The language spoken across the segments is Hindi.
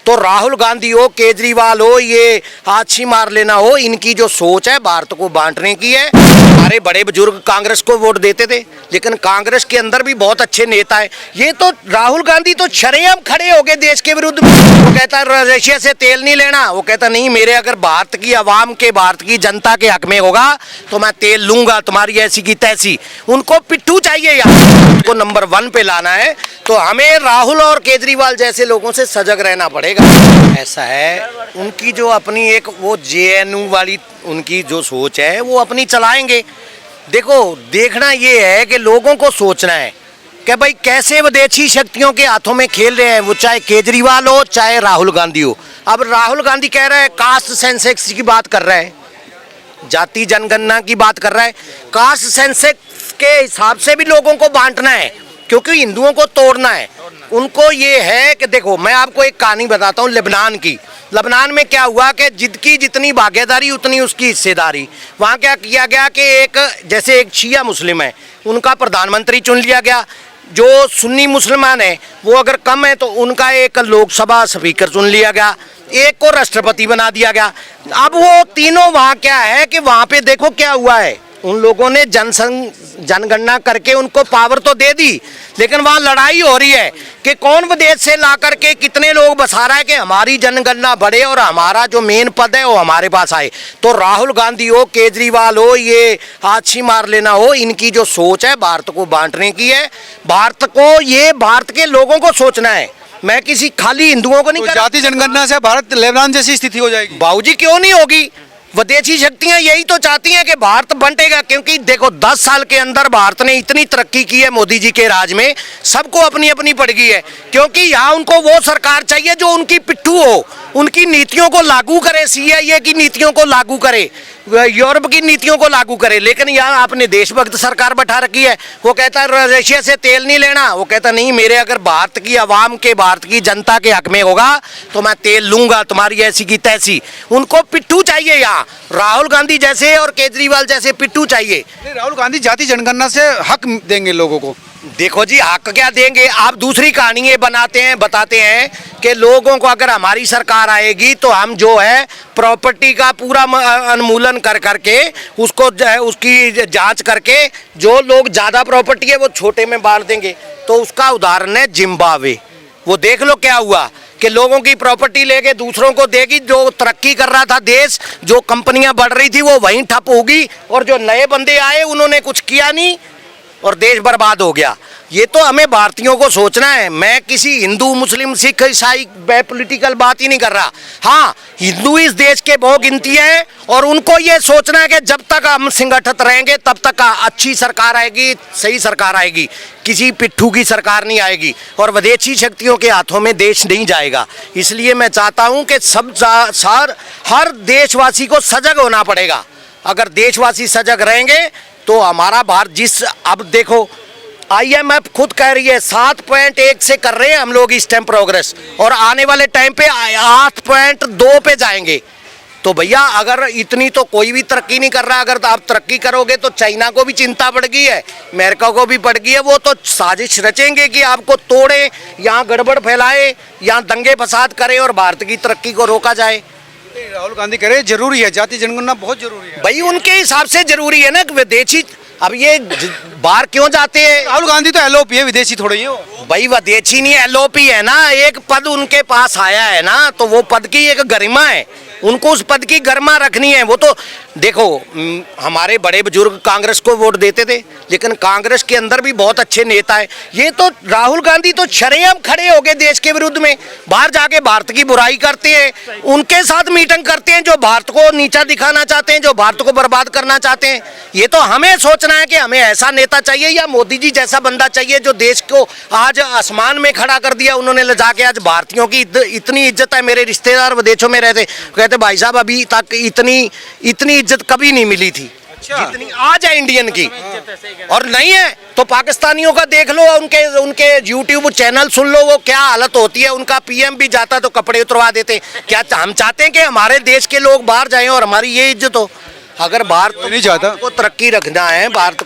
तो राहुल गांधी हो, केजरीवाल हो, ये हाथी मार लेना हो, इनकी जो सोच है भारत को बांटने की है। हमारे बड़े बुजुर्ग कांग्रेस को वोट देते थे, लेकिन कांग्रेस के अंदर भी बहुत अच्छे नेता है। ये तो राहुल गांधी तो शरेआम खड़े हो गए देश के विरुद्ध में। वो कहता है रशिया से तेल नहीं लेना, वो कहता नहीं, मेरे अगर भारत की आवाम के, भारत की जनता के हक में होगा तो मैं तेल लूंगा, तुम्हारी ऐसी की तैसी। उनको पिट्ठू चाहिए यार, उनको नंबर 1 पे लाना है। तो हमें राहुल और केजरीवाल जैसे लोगों से सजग रहना पड़ेगा। ऐसा है, उनकी जो अपनी एक वो जेएनयू वाली उनकी जो सोच है वो अपनी चलाएंगे। देखो, देखना ये है कि लोगों को सोचना है कि भाई कैसे विदेशी शक्तियों के हाथों में खेल रहे हैं, वो चाहे केजरीवाल हो चाहे राहुल गांधी हो। अब राहुल गांधी कह रहा है कास्ट सेंसेक्स की बात कर रहा है, जाति जनगणना की बात कर रहा है। कास्ट सेंसेक्स के हिसाब से भी लोगों को बांटना है, क्योंकि हिंदुओं को तोड़ना है। उनको ये है कि देखो, मैं आपको एक कहानी बताता हूँ लेबनान की। लेबनान में क्या हुआ कि जिसकी जितनी भागीदारी उतनी उसकी हिस्सेदारी। वहाँ क्या किया गया कि एक, जैसे एक शिया मुस्लिम है, उनका प्रधानमंत्री चुन लिया गया। जो सुन्नी मुसलमान है वो अगर कम है तो उनका एक लोकसभा स्पीकर चुन लिया गया, एक को राष्ट्रपति बना दिया गया। अब वो तीनों वहाँ क्या है कि वहाँ पे देखो क्या हुआ है, उन लोगों ने जनगणना करके उनको पावर तो दे दी, लेकिन वहाँ लड़ाई हो रही है कि कौन विदेश से ला करके कितने लोग बसा रहा है कि हमारी जनगणना बढ़े और हमारा जो मेन पद है वो हमारे पास आए। तो राहुल गांधी हो, केजरीवाल हो, ये हाथी मार लेना हो, इनकी जो सोच है भारत को बांटने की है। भारत को, ये भारत के लोगों को सोचना है, मैं किसी खाली हिंदुओं को नहीं तो जाति जनगणना से भारत लेबनान जैसी स्थिति हो जाएगी। बाबूजी क्यों नहीं होगी? विदेशी शक्तियां यही तो चाहती हैं कि भारत बंटेगा, क्योंकि देखो 10 साल के अंदर भारत ने इतनी तरक्की की है मोदी जी के राज में, सबको अपनी अपनी पड़ गई है। क्योंकि यहाँ उनको वो सरकार चाहिए जो उनकी पिट्ठू हो, उनकी नीतियों को लागू करे, सीएए की नीतियों को लागू करे, यूरोप की नीतियों को लागू करे। लेकिन यहाँ आपने देशभक्त सरकार बैठा रखी है। वो कहता है रशिया से तेल नहीं लेना, वो कहता नहीं, मेरे अगर भारत की आवाम के, भारत की जनता के हक में होगा तो मैं तेल लूंगा, तुम्हारी ऐसी की तैसी। उनको पिट्ठू चाहिए यहाँ, राहुल गांधी जैसे और केजरीवाल जैसे पिट्ठू चाहिए। राहुल गांधी जाति जनगणना से हक देंगे लोगों को। देखो जी, हक क्या देंगे, आप दूसरी कहानी ये बनाते हैं, बताते हैं कि लोगों को अगर हमारी सरकार आएगी तो हम जो है प्रॉपर्टी का पूरा उन्मूलन कर करके उसको उसकी जांच करके जो लोग ज़्यादा प्रॉपर्टी है वो छोटे में बांट देंगे। तो उसका उदाहरण है जिम्बाब्वे। वो देख लो क्या हुआ कि लोगों की प्रॉपर्टी लेके दूसरों को देगी। जो तरक्की कर रहा था देश, जो कंपनियां बढ़ रही थी वो वहीं ठप होगी, और जो नए बंदे आए उन्होंने कुछ किया नहीं और देश बर्बाद हो गया। ये तो हमें भारतीयों को सोचना है। मैं किसी हिंदू, मुस्लिम, सिख, ईसाई पॉलिटिकल बात ही नहीं कर रहा। हाँ, हिंदू इस देश के बहुत गिनती है और उनको ये सोचना है कि जब तक हम संगठित रहेंगे तब तक अच्छी सरकार आएगी, सही सरकार आएगी, किसी पिट्ठू की सरकार नहीं आएगी और विदेशी शक्तियों के हाथों में देश नहीं जाएगा। इसलिए मैं चाहता हूँ कि हर देशवासी को सजग होना पड़ेगा। अगर देशवासी सजग रहेंगे तो हमारा भारत, जिस, अब देखो आईएमएफ खुद कह रही है 7.1 से कर रहे हैं हम लोग इस टाइम प्रोग्रेस, और आने वाले टाइम पे 8.2 पे जाएंगे। तो भैया अगर इतनी तो कोई भी तरक्की नहीं कर रहा, अगर आप तरक्की करोगे तो चाइना को भी चिंता पड़ गई है, अमेरिका को भी पड़ गई है। वो तो साजिश रचेंगे कि आपको तोड़े, यहाँ गड़बड़ फैलाए, यहाँ दंगे फसाद करें और भारत की तरक्की को रोका जाए। राहुल गांधी कह रहे जरूरी है, जाति जनगणना बहुत जरूरी है। भाई उनके हिसाब से जरूरी है ना विदेशी। अब ये बाहर क्यों जाते हैं? राहुल गांधी तो एलओपी है, विदेशी थोड़े ही हो। भाई विदेशी नहीं, एलओपी है ना। एक पद उनके पास आया है ना, तो वो पद की एक गरिमा है, उनको उस पद की गरिमा रखनी है। वो तो देखो, हमारे बड़े बुजुर्ग कांग्रेस को वोट देते थे, लेकिन कांग्रेस के अंदर भी बहुत अच्छे नेता है। ये तो राहुल गांधी तो शरेआम खड़े हो गए देश के विरुद्ध में, बाहर जाके भारत की बुराई करते हैं, उनके साथ मीटिंग करते हैं जो भारत को नीचा दिखाना चाहते हैं, जो भारत को बर्बाद करना चाहते हैं। ये तो हमें सोचना है कि हमें ऐसा नेता चाहिए या मोदी जी जैसा बंदा चाहिए जो देश को आज आसमान में खड़ा कर दिया उन्होंने ले जाके। आज भारतीयों की इतनी इज्जत है, मेरे रिश्तेदार विदेशों में रहते, कहते भाई साहब अभी तक इतनी इज्जत कभी नहीं मिली थी जितनी आज है इंडियन की। और नहीं है तो पाकिस्तानियों का देख लो, उनके यूट्यूब चैनल सुन लो, वो क्या हालत होती है। उनका पीएम भी जाता तो कपड़े उतरवा देते। क्या हम चाहते हैं कि हमारे देश के लोग बाहर जाएं और हमारी ये इज्जत हो? अगर भारत नहीं चाहता को तरक्की रखना है, भारत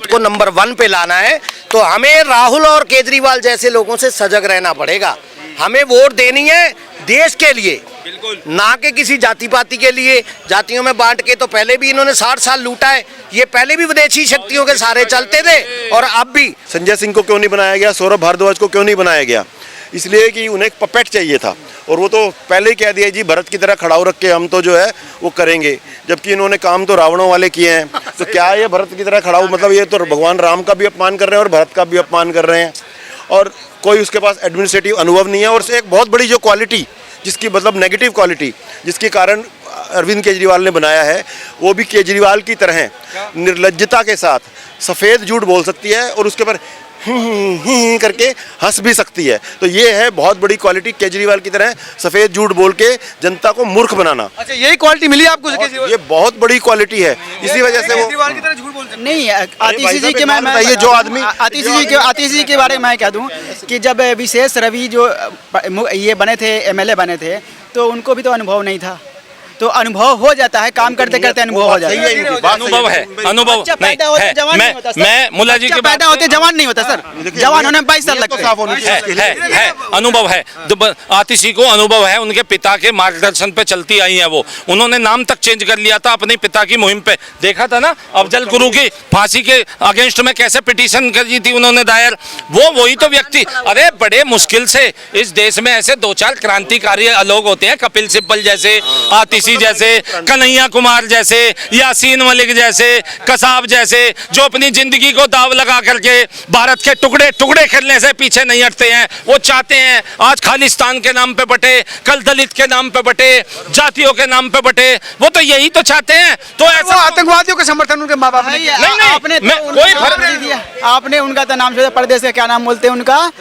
को नंबर 1 पे लाना है, तो हमें राहुल और केजरीवाल जैसे लोगों से सजग रहना पड़ेगा। हमें वोट देनी है देश के लिए, बिल्कुल। ना कि किसी जाति पाति के लिए। जातियों में बांट के तो पहले भी इन्होंने 60 साल लूटा है, ये पहले भी विदेशी शक्तियों के सहारे चलते थे और अब भी। संजय सिंह को क्यों नहीं बनाया गया, सौरभ भारद्वाज को क्यों नहीं बनाया गया? इसलिए कि उन्हें एक पपेट चाहिए था, और वो तो पहले ही कह दिया जी भरत की तरह खड़ाऊ रख के हम तो जो है वो करेंगे, जबकि इन्होंने काम तो रावणों वाले किए हैं। तो क्या ये भरत की तरह खड़ाऊ, मतलब ये तो भगवान राम का भी अपमान कर रहे हैं और भरत का भी अपमान कर रहे हैं, और कोई उसके पास एडमिनिस्ट्रेटिव अनुभव नहीं है। और से एक बहुत बड़ी जो क्वालिटी, जिसकी मतलब नेगेटिव क्वालिटी, जिसके कारण अरविंद केजरीवाल ने बनाया है, वो भी केजरीवाल की तरह निर्लज्जता के साथ सफ़ेद झूठ बोल सकती है और उसके ऊपर करके हंस भी सकती है। तो ये है बहुत बड़ी क्वालिटी, केजरीवाल की तरह सफ़ेद झूठ बोल के जनता को मूर्ख बनाना। अच्छा, यही क्वालिटी मिली आपको केजरीवाल? ये बहुत बड़ी क्वालिटी है, इसी वजह से वो केजरीवाल की तरह झूठ बोलते हैं। नहीं, आतिशी भाई जी साहब, के मैं बताइए, जो आदमी- आतिशी जी के बारे में मैं कह दूं कि जब विशेष रवि जो ये बने थे, एमएलए बने थे, तो उनको भी तो अनुभव नहीं था। तो अनुभव हो जाता है, काम करते करते अनुभव हो जाता है। अनुभव है, अनुभव बच्चा नहीं पैदा होते है। जवान नहीं होता सर। मैं मुल्ला जी बच्चा के पैदा होते जवान नहीं होता सर, जवान होने में 22 साल लगते हैं। है अनुभव है। आतिशी को अनुभव है, उनके पिता के मार्गदर्शन पे चलती आई है वो। उन्होंने नाम तक चेंज कर लिया था अपने पिता की मुहिम पे, देखा था ना अफजल गुरु की फांसी के अगेंस्ट में कैसे पिटीशन करी थी उन्होंने दायर। वो वही तो व्यक्ति, अरे बड़े मुश्किल से इस देश में ऐसे 2-4 क्रांतिकारी लोग होते हैं, कपिल सिब्बल जैसे, आतिशी जैसे, कन्हैया कुमार जैसे, यासीन मलिक जैसे, कसाब जैसे, जो अपनी जिंदगी को दाव लगा करके भारत के टुकड़े टुकड़े करने से पीछे नहीं हटते हैं। वो चाहते हैं आज खालिस्तान के नाम पे बटे, कल दलित के नाम पे बटे, जातियों के नाम पे बटे, वो तो यही तो चाहते हैं। तो वो ऐसा आतंकवादियों का समर्थन उनके माँ बाप ने किया। नहीं, आपने मैं तो कोई उनका फर्क नाम छोड़ दिया। आपने उनका तो नाम छोड़, परदेश का क्या नाम बोलते हैं उनका,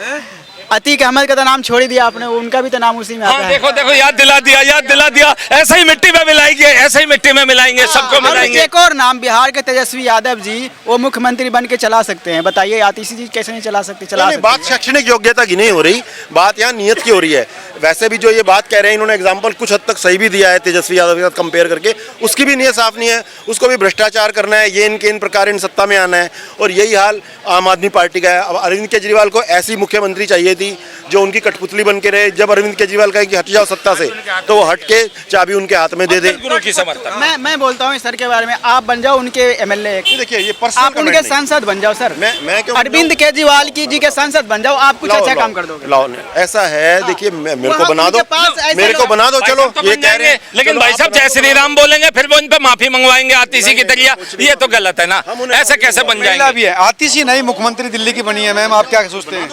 अतीक अहमद का तो नाम छोड़ ही दिया आपने, उनका भी तो नाम उसी में आता हाँ, है। देखो देखो, याद दिला दिया, याद दिला दिया। ऐसे ही मिट्टी में मिलाएंगे, ऐसे ही मिट्टी में मिलाएंगे, सबको और मिलाएंगे। एक और नाम, बिहार के तेजस्वी यादव जी, वो मुख्यमंत्री बन के चला सकते हैं। बताइए आतिशी जी कैसे नहीं चला सकते? चला नहीं, सकते बात शैक्षणिक योग्यता की नहीं हो रही, बात यहाँ नियत की हो रही है। वैसे भी जो ये बात कह रहे हैं, इन्होंने एग्जाम्पल कुछ हद तक सही भी दिया है तेजस्वी यादव के साथ कंपेयर करके, उसकी भी नियत साफ नहीं है। उसको भी भ्रष्टाचार करना है, ये इनके इन प्रकार इन सत्ता में आना है, और यही हाल आम आदमी पार्टी का है। अब अरविंद केजरीवाल को ऐसी मुख्यमंत्री चाहिए थी जो उनकी कठपुतली बन के रहे। जब अरविंद केजरीवाल कहे कि हट जाओ सत्ता से, तो वो हट के चाबी उनके हाथ में दे दे। गुरु की समर्थन। मैं बोलता हूँ सर के बारे में, आप बन जाओ उनके एमएलए, देखिए ये पर्सनल आप उनके सांसद बन जाओ सर। मैं क्यों अरविंद केजरीवाल की जी के सांसद बन जाओ, आप कुछ अच्छा काम कर दोगे। लाओ, ऐसा है, देखिए मेरे को बना दो, उनके पास ऐसे मेरे को लोग- बना दो, चलो तो ये बन कह रहे हैं। जाएंगे, लेकिन चलो भाई आप साहब बना जय दो। श्री राम बोलेंगे, फिर वो इन पे माफी मंगवाएंगे आतिशी की तरिया, ये तो गलत है ना। ऐसे कैसे बन महिला जाएंगे? भी है, आतिशी नई मुख्यमंत्री दिल्ली की बनी है। मैम, आप क्या सोचते हैं?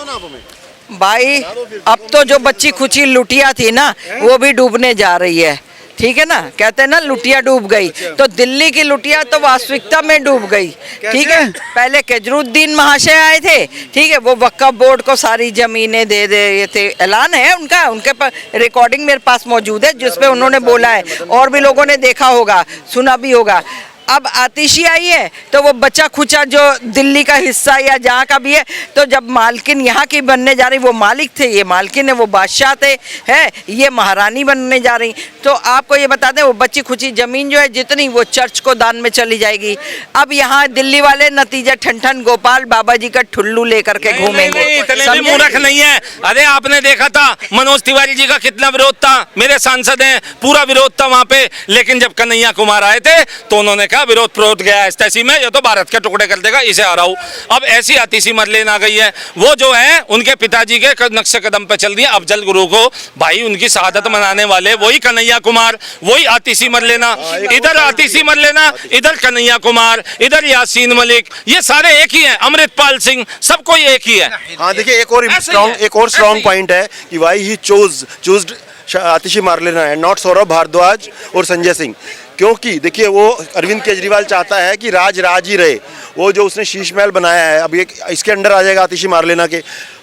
भाई अब तो जो बच्ची खुची लुटिया थी ना, वो भी डूबने जा रही है। ठीक है ना, कहते हैं ना लुटिया डूब गई, तो दिल्ली की लुटिया तो वास्तविकता में डूब गई। ठीक है, पहले केजरीवाल महाशय आए थे, ठीक है, वो वक्फ बोर्ड को सारी जमीनें दे रहे थे, ऐलान है उनका, उनके पास रिकॉर्डिंग मेरे पास मौजूद है जिसपे उन्होंने बोला है, और भी लोगों ने देखा होगा, सुना भी होगा। अब आतिशी आई है तो वो बचा खुचा जो दिल्ली का हिस्सा या जहाँ का भी है, तो जब मालकिन यहाँ की बनने जा रही, वो मालिक थे, ये मालकिन है, वो बादशाह थे, है ये महारानी बनने जा रही। तो आपको ये बता दें, वो बची खुची जमीन जो है जितनी, वो चर्च को दान में चली जाएगी। अब यहाँ दिल्ली वाले नतीजा ठन गोपाल बाबा जी का ठुल्लू लेकर के घूमेंगे। इतने भी मूर्ख नहीं है। अरे आपने देखा था मनोज तिवारी जी का कितना विरोध था, मेरे सांसद हैं, पूरा विरोध था वहां पे, लेकिन जब कन्हैया कुमार आए थे तो उन्होंने विरोध प्रोध गया है तैसी में, ये तो भारत के टुकड़े कर देगा, इसे हराऊं। अब ऐसी आतिशी मरलेन आ गई है, वो जो है उनके पिताजी के नक्शे कदम पे चल रही है। अफजल गुरु को भाई उनकी शहादत मनाने वाले वही कन्हैया कुमार, वही आतिशी मरलेना, इधर आतिशी मरलेना, इधर कन्हैया कुमार, इधर यासीन मलिक, ये सारे एक ही हैं, अमृतपाल सिंह, सबको ये एक ही है। हाँ देखिए, एक और स्ट्रॉन्ग पॉइंट है कि वाई ही चूज्ड आतिशी मारलेना है, नॉट सौरभ भारद्वाज और संजय सिंह। क्योंकि देखिए, वो अरविंद केजरीवाल चाहता है कि राज ही रहे। वो जो उसने शीश महल बनाया है, अब ये इसके अंडर आ जाएगा आतिशी मारलेना के।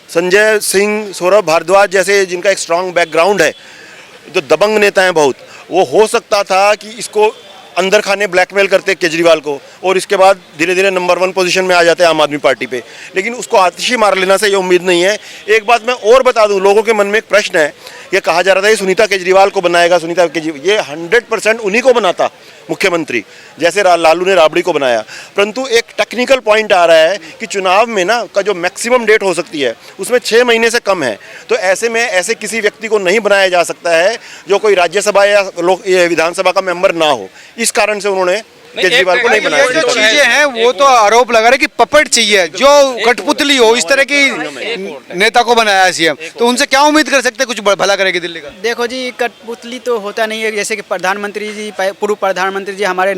संजय सिंह, सौरभ भारद्वाज जैसे जिनका एक स्ट्रांग बैकग्राउंड है, जो दबंग नेता हैं बहुत, वो हो सकता था कि इसको अंदर खाने ब्लैकमेल करते केजरीवाल को, और इसके बाद धीरे धीरे नंबर 1 पोजीशन में आ जाते हैं आम आदमी पार्टी पे। लेकिन उसको आतिशी मार लेना से ये उम्मीद नहीं है। एक बात मैं और बता दूं, लोगों के मन में एक प्रश्न है ये कहा जा रहा था ये सुनीता केजरीवाल को बनाएगा, सुनीता केजरीवाल, ये 100% उन्हीं को बनाता मुख्यमंत्री, जैसे लालू ने राबड़ी को बनाया। परंतु एक टेक्निकल पॉइंट आ रहा है कि चुनाव में ना का जो मैक्सिमम डेट हो सकती है उसमें 6 महीने से कम है, तो ऐसे में ऐसे किसी व्यक्ति को नहीं बनाया जा सकता है जो कोई राज्यसभा या विधानसभा का मेंबर ना हो। इस कारण से उन्होंने केजरीवाल को नहीं बनाया। ये जो चीजें हैं वो तो आरोप लगा रहे कि पपेट चाहिए, जो कठपुतली हो इस तरह की नेता को बनाया सीएम, तो उनसे क्या उम्मीद कर सकते हैं कुछ भला करेगी दिल्ली का? देखो जी, कठपुतली तो होता नहीं है। जैसे कि प्रधानमंत्री जी, पूर्व प्रधानमंत्री जी हमारे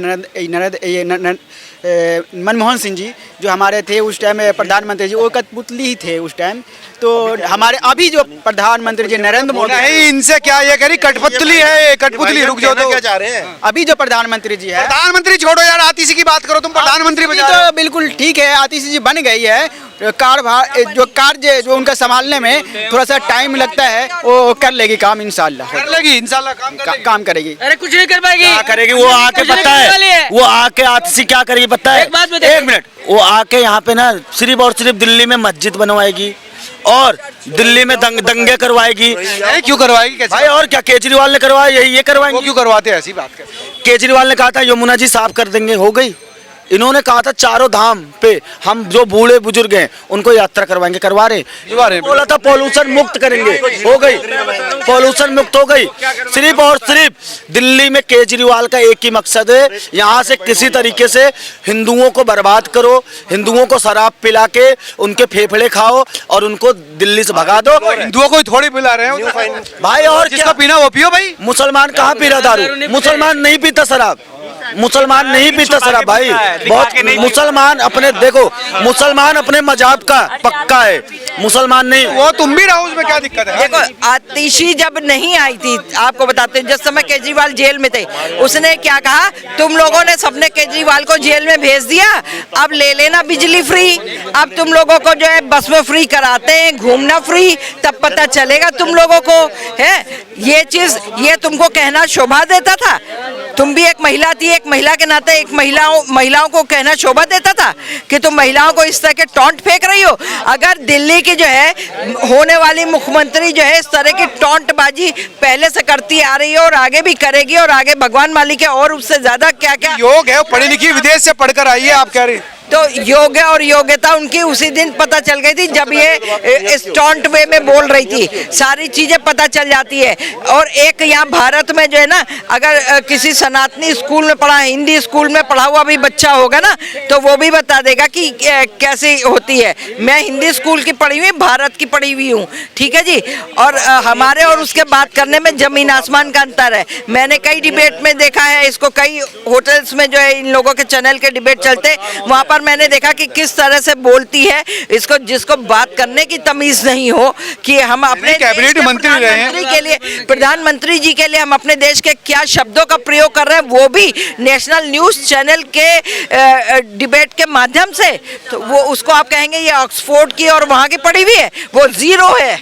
मनमोहन सिंह जी जो हमारे थे उस टाइम प्रधानमंत्री जी, वो कठपुतली ही थे उस टाइम। तो हमारे अभी जो प्रधानमंत्री जी नरेंद्र मोदी, नहीं इनसे क्या ये कह रही कठपुतली है, कठपुतली रुक जाओ। तो क्या चाह रहे हैं? अभी जो प्रधानमंत्री जी है, प्रधानमंत्री छोड़ो यार, आतिशी की बात करो, तुम प्रधानमंत्री बजा रहे हो। तो बिल्कुल ठीक है, आतिशी जी बन गई है। कार्य जो उनका संभालने में थोड़ा सा टाइम लगता है, वो कर लेगी काम इंशाल्लाह। कर लेगी इंशाल्लाह, काम करेगी। अरे कुछ नहीं कर पाएगी। क्या करेगी वो आके? पता है वो आके आतिशी क्या करेगी पता है? एक बात बताइए। 1 मिनट, वो आके यहाँ पे ना सिर्फ और सिर्फ दिल्ली में मस्जिद बनवाएगी और दिल्ली में दंगे करवाएगी। क्यों करवाएगी कैसे? भाई और क्या, केजरीवाल ने करवाया, ये वो करवाएंगे। क्यों करवाते हैं? ऐसी बात कर। केजरीवाल ने कहा था यमुना जी साफ कर देंगे, हो गई। इन्होंने कहा था चारों धाम पे हम जो बूढ़े बुजुर्ग हैं उनको यात्रा करवाएंगे, करवा रहे। बोला था पॉल्यूशन मुक्त करेंगे, हो गई, पॉल्यूशन मुक्त हो गई। सिर्फ और सिर्फ दिल्ली में केजरीवाल का एक ही मकसद है, यहाँ से किसी तरीके से हिंदुओं को बर्बाद करो, हिंदुओं को शराब पिला के उनके फेफड़े खाओ और उनको दिल्ली से भगा दो। हिंदुओं को थोड़ी पिला रहे हो भाई, और जिसको पीना वो पियो भाई। मुसलमान कहाँ पी रहा दारू? मुसलमान नहीं पीता शराब, मुसलमान नहीं पीता शराब भाई। बहुत मुसलमान अपने, देखो मुसलमान अपने मजहब का पक्का है, मुसलमान नहीं। वो तुम भी रहो, उसमें क्या दिक्कत है? देखो, आतिशी जब नहीं आई थी, आपको बताते हैं, जिस समय केजरीवाल जेल में थे, उसने क्या कहा, तुम लोगों ने सबने केजरीवाल को जेल में भेज दिया, अब ले लेना बिजली फ्री, अब तुम लोगों को जो है बस में फ्री कराते हैं, घूमना फ्री, तब पता चलेगा तुम लोगों को है। ये चीज, ये तुमको कहना शोभा देता था? तुम भी एक महिला थी, एक महिला के नाते एक महिलाओं को कहना शोभा देता था कि तुम महिलाओं को इस तरह के टॉन्ट फेंक रही हो? अगर दिल्ली की जो है होने वाली मुख्यमंत्री जो है इस तरह की टॉन्टबाजी पहले से करती आ रही है और आगे भी करेगी, और आगे भगवान मालिक है, और उससे ज्यादा क्या क्या योग है, पढ़ी लिखी विदेश से पढ़कर आई है, आप कह रही। तो योग और योग्यता उनकी उसी दिन पता चल गई थी जब ये स्टॉन्ट वे में बोल रही थी, सारी चीजें पता चल जाती है। और एक यहाँ भारत में जो है ना, अगर किसी सनातनी स्कूल में पढ़ा, हिंदी स्कूल में पढ़ा हुआ भी बच्चा होगा ना, तो वो भी बता देगा कि कैसी होती है। मैं हिंदी स्कूल की पढ़ी हुई, भारत की पढ़ी हुई हूँ, ठीक है जी। और हमारे और उसके बात करने में जमीन आसमान का अंतर है। मैंने कई डिबेट में देखा है इसको, कई होटल्स में जो है इन लोगों के चैनल के डिबेट चलते, वहाँ पर मैंने देखा कि किस तरह से बोलती है इसको, जिसको बात करने की तमीज नहीं हो कि हम अपने कैबिनेट मंत्री रहे हैं, के लिए, प्रधानमंत्री जी के लिए हम अपने देश के क्या शब्दों का प्रयोग कर रहे हैं, वो भी नेशनल न्यूज चैनल के डिबेट के माध्यम से। तो वो उसको आप कहेंगे ये ऑक्सफोर्ड की और वहाँ की पढ़ी हुई है, वो जीरो है।